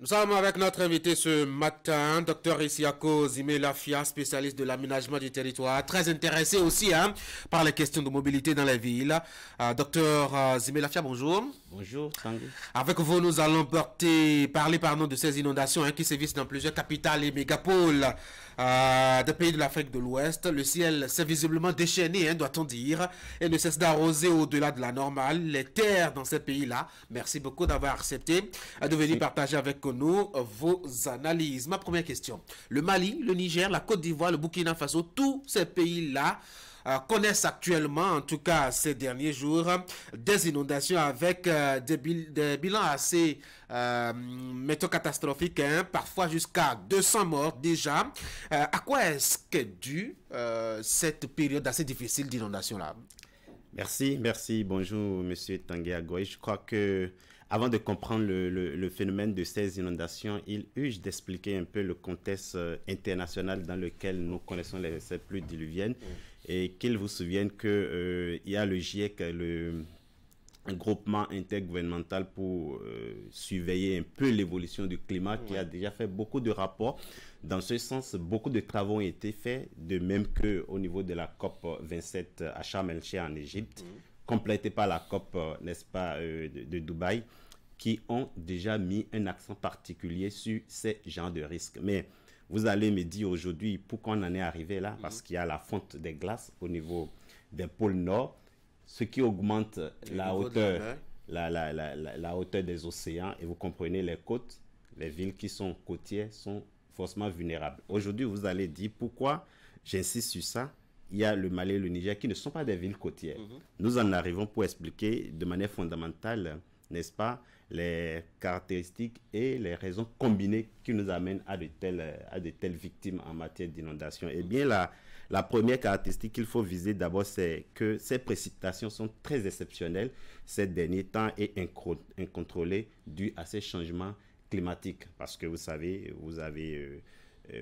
Nous sommes avec notre invité ce matin, Dr Isiako Zime-Lafia, spécialiste de l'aménagement du territoire, très intéressé aussi par les questions de mobilité dans les villes. Dr Zime-Lafia, bonjour. Bonjour, Tanguy. Avec vous, nous allons parler de ces inondations qui sévissent dans plusieurs capitales et mégapoles des pays de l'Afrique de l'Ouest. Le ciel s'est visiblement déchaîné, doit-on dire, et ne cesse d'arroser au-delà de la normale les terres dans ces pays-là. Merci beaucoup d'avoir accepté de venir partager avec nous vos analyses. Ma première question. Le Mali, le Niger, la Côte d'Ivoire, le Burkina Faso, tous ces pays-là connaissent actuellement, en tout cas ces derniers jours, des inondations avec des bilans assez catastrophiques, parfois jusqu'à 200 morts déjà. À quoi est-ce qu'est due cette période assez difficile d'inondation-là? Merci. Bonjour, Monsieur Tanguy Agoy. Je crois que avant de comprendre le phénomène de ces inondations, il urge d'expliquer un peu le contexte international dans lequel nous connaissons ces pluies diluviennes et qu'il vous souvienne que il y a le GIEC, un groupement intergouvernemental pour surveiller un peu l'évolution du climat qui a déjà fait beaucoup de rapports. Dans ce sens, beaucoup de travaux ont été faits, de même qu'au niveau de la COP 27 à Sharm el-Sheikh en Égypte, complétée par la COP, n'est-ce pas, de Dubaï, qui ont déjà mis un accent particulier sur ces genres de risques. Mais vous allez me dire aujourd'hui pourquoi on en est arrivé là, parce qu'il y a la fonte des glaces au niveau des pôles nord, ce qui augmente la hauteur, la hauteur des océans, et vous comprenez, les côtes, les villes qui sont côtières sont forcément vulnérables. Aujourd'hui, vous allez dire pourquoi j'insiste sur ça. Il y a le Mali et le Niger qui ne sont pas des villes côtières. Nous en arrivons pour expliquer de manière fondamentale, n'est-ce pas, les caractéristiques et les raisons combinées qui nous amènent à de telles victimes en matière d'inondation. Eh bien, la première caractéristique qu'il faut viser d'abord, c'est que ces précipitations sont très exceptionnelles ces derniers temps et incontrôlées dues à ces changements climatiques. Parce que vous savez, vous avez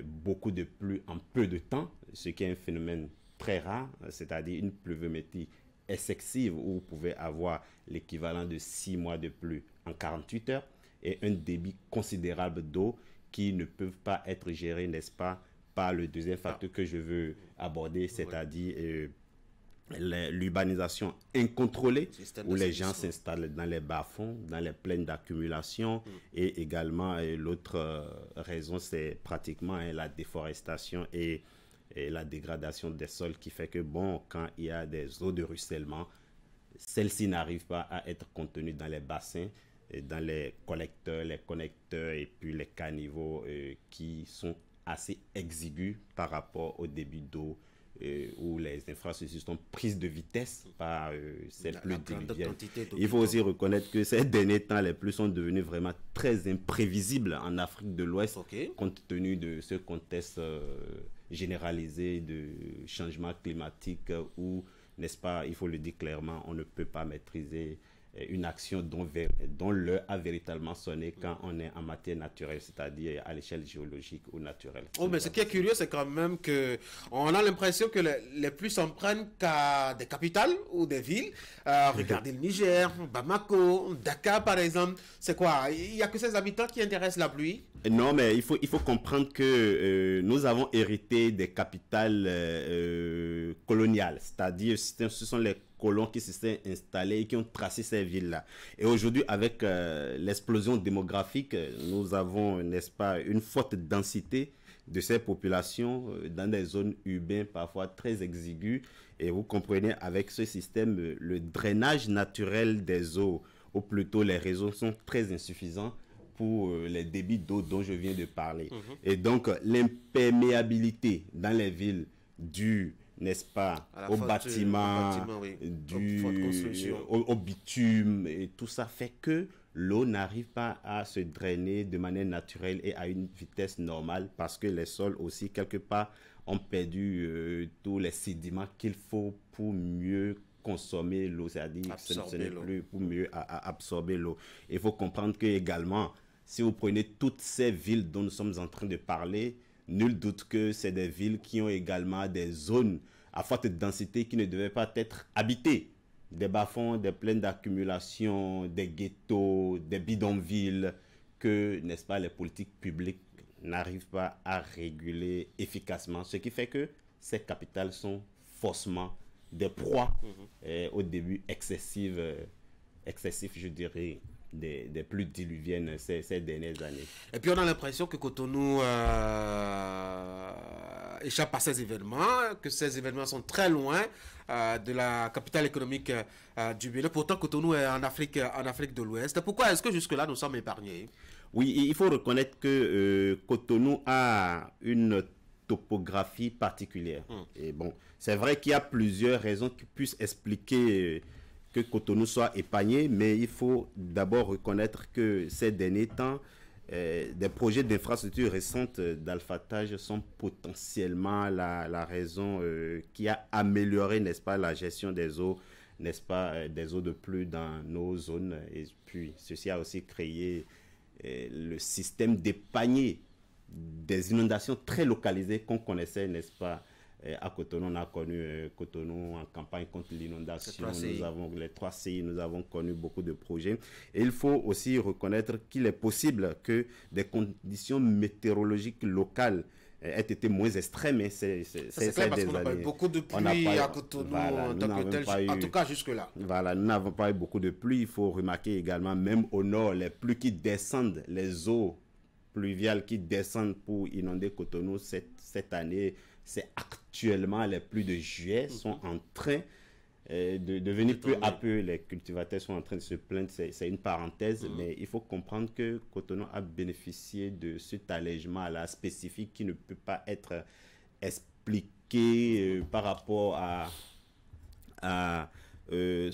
beaucoup de pluie en peu de temps, ce qui est un phénomène très rare, c'est-à-dire une pluviométrie excessive où vous pouvez avoir l'équivalent de 6 mois de pluie en 48 heures et un débit considérable d'eau qui ne peuvent pas être gérés, n'est-ce pas, par le deuxième facteur que je veux aborder, c'est-à-dire l'urbanisation incontrôlée où les gens s'installent dans les bas-fonds, dans les plaines d'accumulation et également l'autre raison, c'est pratiquement la déforestation et la dégradation des sols qui fait que, bon, quand il y a des eaux de ruissellement, celles-ci n'arrivent pas à être contenues dans les bassins, dans les collecteurs, les connecteurs et puis les caniveaux qui sont assez exigus par rapport au débit d'eau où les infrastructures sont prises de vitesse par ces pluies diluviennes. Il faut aussi reconnaître que ces derniers temps, les pluies sont devenues vraiment très imprévisibles en Afrique de l'Ouest, compte tenu de ce contexte généralisé de changement climatique où, n'est-ce pas, il faut le dire clairement, on ne peut pas maîtriser une action dont l'heure a véritablement sonné quand on est en matière naturelle, c'est-à-dire à l'échelle géologique ou naturelle. Oh, mais ce qui est curieux, c'est quand même que on a l'impression que les pluies s'en prennent qu'à des capitales ou des villes. Regardez le Niger, Bamako, Dakar par exemple. C'est quoi? Il n'y a que ces habitants qui intéressent la pluie? Non, mais il faut comprendre que nous avons hérité des capitales coloniales, c'est-à-dire ce sont les colons qui se sont installés et qui ont tracé ces villes-là. Et aujourd'hui, avec l'explosion démographique, nous avons, n'est-ce pas, une forte densité de ces populations dans des zones urbaines parfois très exiguës. Et vous comprenez, avec ce système, le drainage naturel des eaux, ou plutôt les réseaux, sont très insuffisants pour les débits d'eau dont je viens de parler. Et donc, l'imperméabilité dans les villes du, n'est-ce pas, au bâtiment, au bitume, et tout ça fait que l'eau n'arrive pas à se drainer de manière naturelle et à une vitesse normale parce que les sols aussi, quelque part, ont perdu tous les sédiments qu'il faut pour mieux consommer l'eau, c'est-à-dire ce n'est plus pour mieux absorber l'eau. Il faut comprendre que également, si vous prenez toutes ces villes dont nous sommes en train de parler, nul doute que c'est des villes qui ont également des zones à forte densité qui ne devaient pas être habitées. Des bas-fonds, des plaines d'accumulation, des ghettos, des bidonvilles, que, n'est-ce pas, les politiques publiques n'arrivent pas à réguler efficacement, ce qui fait que ces capitales sont faussement des proies au début excessives, je dirais, des plus diluviennes ces dernières années. Et puis on a l'impression que Cotonou échappe à ces événements, que ces événements sont très loin de la capitale économique du Bénin. Pourtant, Cotonou est en Afrique de l'Ouest. Pourquoi est-ce que jusque-là nous sommes épargnés? Oui, il faut reconnaître que Cotonou a une topographie particulière. Et bon, c'est vrai qu'il y a plusieurs raisons qui puissent expliquer que Cotonou soit épargné, mais il faut d'abord reconnaître que ces derniers temps, des projets d'infrastructures récentes d'alphatage sont potentiellement la raison qui a amélioré, n'est-ce pas, la gestion des eaux, n'est-ce pas, des eaux de pluie dans nos zones. Et puis, ceci a aussi créé le système d'épargner des inondations très localisées qu'on connaissait, n'est-ce pas, à Cotonou. On a connu Cotonou en campagne contre l'inondation. Nous avons les 3 CI, nous avons connu beaucoup de projets. Et il faut aussi reconnaître qu'il est possible que des conditions météorologiques locales aient été moins extrêmes. C'est clair parce qu'on n'a pas eu beaucoup de pluie à Cotonou, voilà, en tant que tel, en tout cas jusque-là. Voilà, nous n'avons pas eu beaucoup de pluie. Il faut remarquer également, même au nord, les pluies qui descendent, les eaux pluviales qui descendent pour inonder Cotonou cette année, c'est actuellement les pluies de juillet sont en train de venir peu à peu. Les cultivateurs sont en train de se plaindre, c'est une parenthèse, mais il faut comprendre que Cotonou a bénéficié de cet allègement-là spécifique qui ne peut pas être expliqué par rapport à ces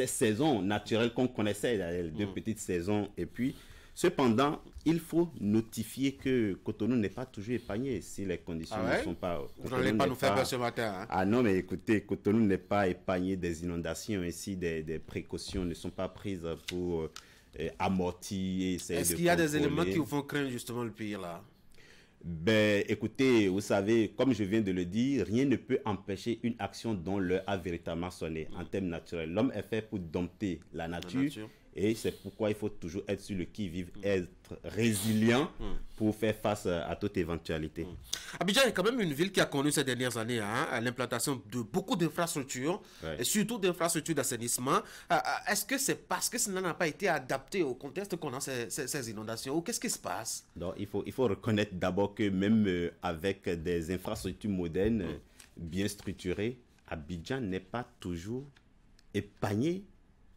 saisons naturelles qu'on connaissait, les 2 petites saisons, et puis cependant, il faut notifier que Cotonou n'est pas toujours épargné si les conditions ne sont pas... Vous n'allez pas nous faire peur ce matin. Ah non, mais écoutez, Cotonou n'est pas épargné des inondations et si des précautions ne sont pas prises pour amortir et essayer de... Est-ce qu'il y a des éléments qui vous font craindre justement le pire là? Ben, écoutez, vous savez, comme je viens de le dire, rien ne peut empêcher une action dont l'heure a véritablement sonné en termes naturels. L'homme est fait pour dompter la nature. Et c'est pourquoi il faut toujours être sur le qui-vive, être résilient pour faire face à toute éventualité. Abidjan est quand même une ville qui a connu ces dernières années l'implantation de beaucoup d'infrastructures, et surtout d'infrastructures d'assainissement. Est-ce que c'est parce que cela n'a pas été adapté au contexte qu'on a ces inondations, ou qu'est-ce qui se passe? Donc, il faut reconnaître d'abord que même avec des infrastructures modernes, bien structurées, Abidjan n'est pas toujours épargné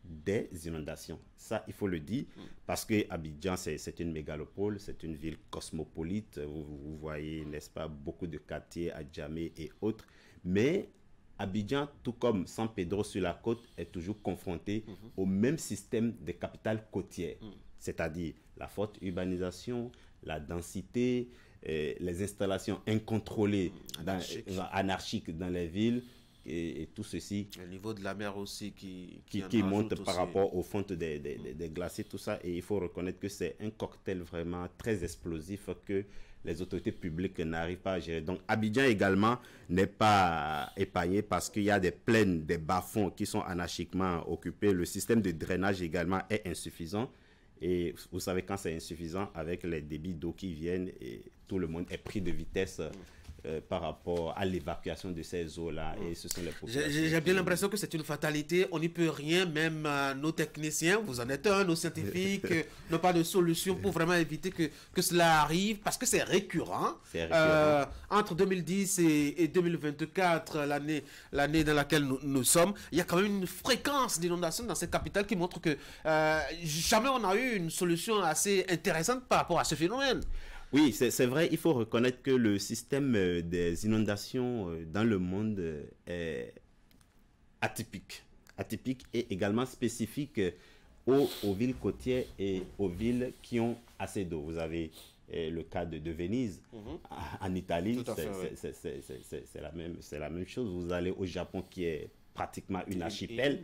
des inondations. Ça, il faut le dire, parce que Abidjan, c'est une mégalopole, c'est une ville cosmopolite. Vous voyez, n'est-ce pas, beaucoup de quartiers à Djamé et autres. Mais Abidjan, tout comme San Pedro sur la côte, est toujours confronté au même système de capitale côtière. C'est-à-dire la forte urbanisation, la densité, les installations incontrôlées, anarchiques dans les villes, et tout ceci. Le niveau de la mer aussi qui monte par rapport aux fontes des glaciers, tout ça. Et il faut reconnaître que c'est un cocktail vraiment très explosif que les autorités publiques n'arrivent pas à gérer. Donc Abidjan également n'est pas épargné parce qu'il y a des plaines, des bas-fonds qui sont anarchiquement occupés. Le système de drainage également est insuffisant. Et vous savez, quand c'est insuffisant, avec les débits d'eau qui viennent, et tout le monde est pris de vitesse par rapport à l'évacuation de ces eaux-là. Et ce sont les populations. J'ai bien l'impression que c'est une fatalité. On n'y peut rien, même nos techniciens, vous en êtes un, nos scientifiques, n'ont pas de solution pour vraiment éviter que cela arrive, parce que c'est récurrent. Entre 2010 et 2024, l'année dans laquelle nous sommes, il y a quand même une fréquence d'inondation dans cette capitale qui montre que jamais on a eu une solution assez intéressante par rapport à ce phénomène. Oui, c'est vrai, il faut reconnaître que le système des inondations dans le monde est atypique et également spécifique aux villes côtières et aux villes qui ont assez d'eau. Vous avez le cas de Venise en Italie, c'est la même chose. Vous allez au Japon qui est pratiquement une archipel.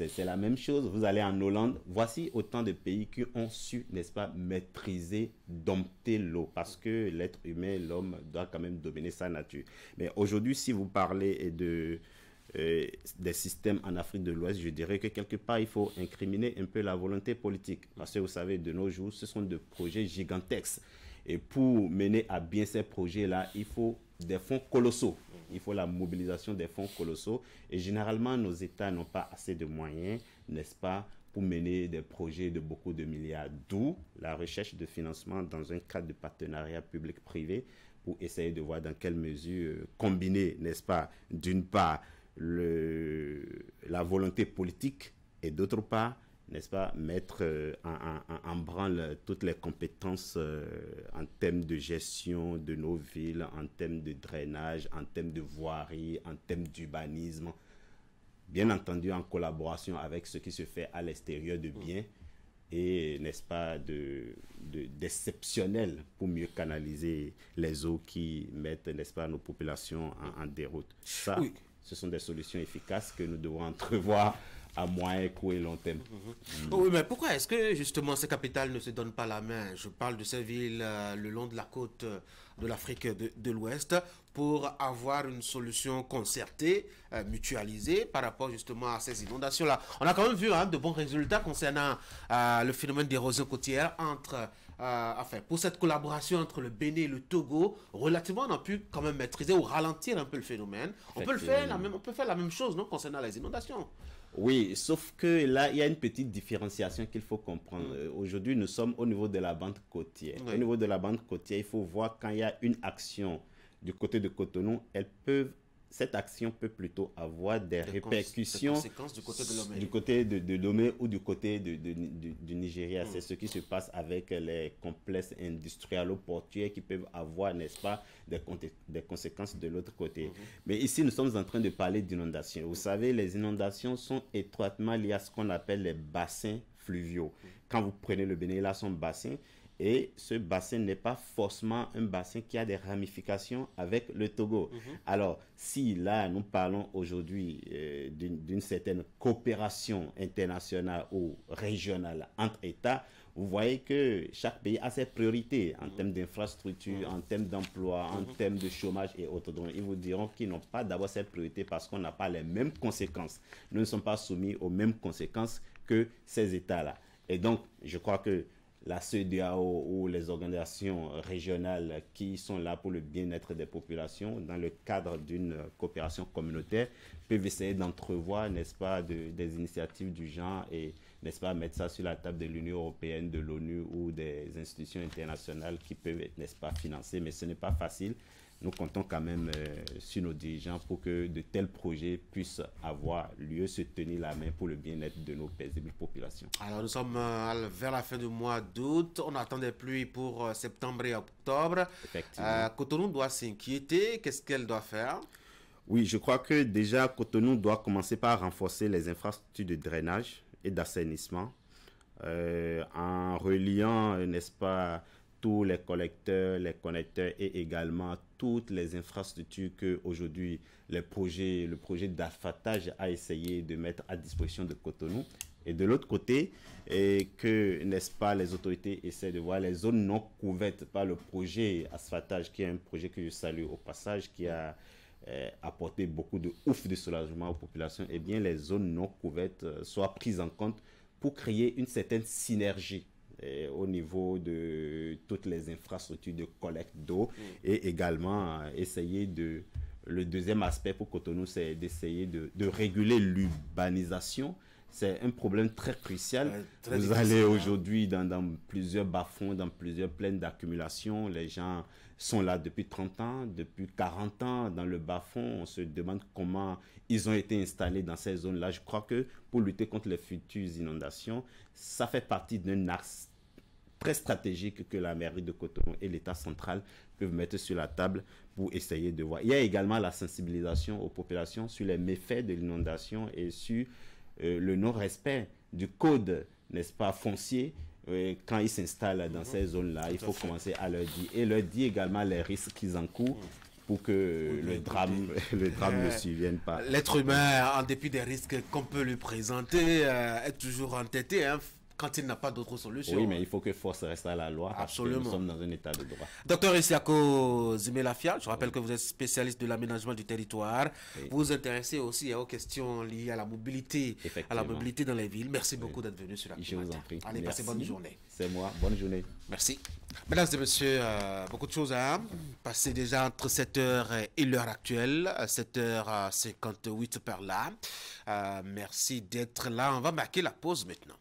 C'est la même chose. Vous allez en Hollande. Voici autant de pays qui ont su, n'est-ce pas, maîtriser, dompter l'eau. Parce que l'être humain, l'homme, doit quand même dominer sa nature. Mais aujourd'hui, si vous parlez des systèmes en Afrique de l'Ouest, je dirais que quelque part, il faut incriminer un peu la volonté politique. Parce que vous savez, de nos jours, ce sont des projets gigantesques. Et pour mener à bien ces projets-là, il faut des fonds colossaux. Il faut la mobilisation des fonds colossaux. Et généralement, nos États n'ont pas assez de moyens, n'est-ce pas, pour mener des projets de beaucoup de milliards. D'où la recherche de financement dans un cadre de partenariat public-privé pour essayer de voir dans quelle mesure combiner, n'est-ce pas, d'une part, la volonté politique et d'autre part, n'est-ce pas, mettre en branle toutes les compétences en termes de gestion de nos villes, en termes de drainage, en termes de voirie, en termes d'urbanisme, bien entendu en collaboration avec ce qui se fait à l'extérieur de bien et, n'est-ce pas, d'exceptionnel pour mieux canaliser les eaux qui mettent, n'est-ce pas, nos populations en déroute. Ça, oui. Ce sont des solutions efficaces que nous devons entrevoir à moyen, court et long terme. Oui, mais pourquoi est-ce que justement ces capitales ne se donnent pas la main? Je parle de ces villes le long de la côte de l'Afrique de l'Ouest pour avoir une solution concertée, mutualisée par rapport justement à ces inondations-là. On a quand même vu de bons résultats concernant le phénomène d'érosion côtière entre... enfin, pour cette collaboration entre le Bénin et le Togo, relativement, on a pu quand même maîtriser ou ralentir un peu le phénomène. On peut faire la même chose, non, concernant les inondations. Oui, sauf que là, il y a une petite différenciation qu'il faut comprendre. Aujourd'hui, nous sommes au niveau de la bande côtière. Oui. Au niveau de la bande côtière, il faut voir quand il y a une action du côté de Cotonou, cette action peut plutôt avoir des répercussions du côté de Lomé ou du côté du Nigeria. C'est ce qui se passe avec les complexes industrialo-portuaires qui peuvent avoir, n'est-ce pas, des conséquences de l'autre côté. Mais ici, nous sommes en train de parler d'inondations. Vous savez, les inondations sont étroitement liées à ce qu'on appelle les bassins fluviaux. Quand vous prenez le Bénin, là, son bassin. Et ce bassin n'est pas forcément un bassin qui a des ramifications avec le Togo. Alors, si là, nous parlons aujourd'hui d'une certaine coopération internationale ou régionale entre États, vous voyez que chaque pays a ses priorités en termes d'infrastructure, en termes d'emploi, en termes de chômage et autres. Donc, ils vous diront qu'ils n'ont pas d'abord cette priorité parce qu'on n'a pas les mêmes conséquences. Nous ne sommes pas soumis aux mêmes conséquences que ces États-là. Et donc, je crois que la CEDEAO ou les organisations régionales qui sont là pour le bien-être des populations, dans le cadre d'une coopération communautaire, peuvent essayer d'entrevoir, n'est-ce pas, des initiatives du genre et, n'est-ce pas, mettre ça sur la table de l'Union européenne, de l'ONU ou des institutions internationales qui peuvent être, n'est-ce pas, financées. Mais ce n'est pas facile. Nous comptons quand même sur nos dirigeants pour que de tels projets puissent avoir lieu, se tenir la main pour le bien-être de nos paisibles populations. Alors nous sommes vers la fin du mois d'août, on attend des pluies pour septembre et octobre. Effectivement. Cotonou doit s'inquiéter, qu'est-ce qu'elle doit faire? Oui, je crois que déjà Cotonou doit commencer par renforcer les infrastructures de drainage et d'assainissement en reliant, n'est-ce pas, tous les collecteurs, les connecteurs et également toutes les infrastructures que aujourd'hui le projet d'asphaltage a essayé de mettre à disposition de Cotonou. Et de l'autre côté, que, n'est-ce pas, les autorités essaient de voir les zones non couvertes par le projet asphaltage, qui est un projet que je salue au passage, qui a apporté beaucoup de ouf de soulagement aux populations. Eh bien, les zones non couvertes soient prises en compte pour créer une certaine synergie au niveau de toutes les infrastructures de collecte d'eau et également essayer le deuxième aspect pour Cotonou, c'est d'essayer de réguler l'urbanisation. C'est un problème très crucial. Vous allez aujourd'hui dans plusieurs bas-fonds, dans plusieurs plaines d'accumulation. Les gens sont là depuis 30 ans, depuis 40 ans dans le bas-fond. On se demande comment ils ont été installés dans ces zones-là. Je crois que pour lutter contre les futures inondations, ça fait partie d'un axe très stratégique que la mairie de Cotonou et l'État central peuvent mettre sur la table pour essayer de voir. Il y a également la sensibilisation aux populations sur les méfaits de l'inondation et sur le non-respect du code, n'est-ce pas, foncier. Quand ils s'installent dans ces zones-là, il faut commencer à leur dire et leur dire également les risques qu'ils encourent pour que le drame ne survienne pas. L'être humain, en dépit des risques qu'on peut lui présenter, est toujours entêté, hein. quand il n'a pas d'autre solution. Oui, mais il faut que force reste à la loi. Absolument. Parce que nous sommes dans un état de droit. Docteur Isiako Zimelafia, je rappelle que vous êtes spécialiste de l'aménagement du territoire. Oui. Vous vous intéressez aussi aux questions liées à la mobilité dans les villes. Merci beaucoup d'être venu sur la Je vous en prie. Allez, passez bonne journée. C'est moi. Bonne journée. Merci. Mesdames et messieurs, beaucoup de choses à passer déjà entre 7h et l'heure actuelle, 7h58 par là. Merci d'être là. On va marquer la pause maintenant.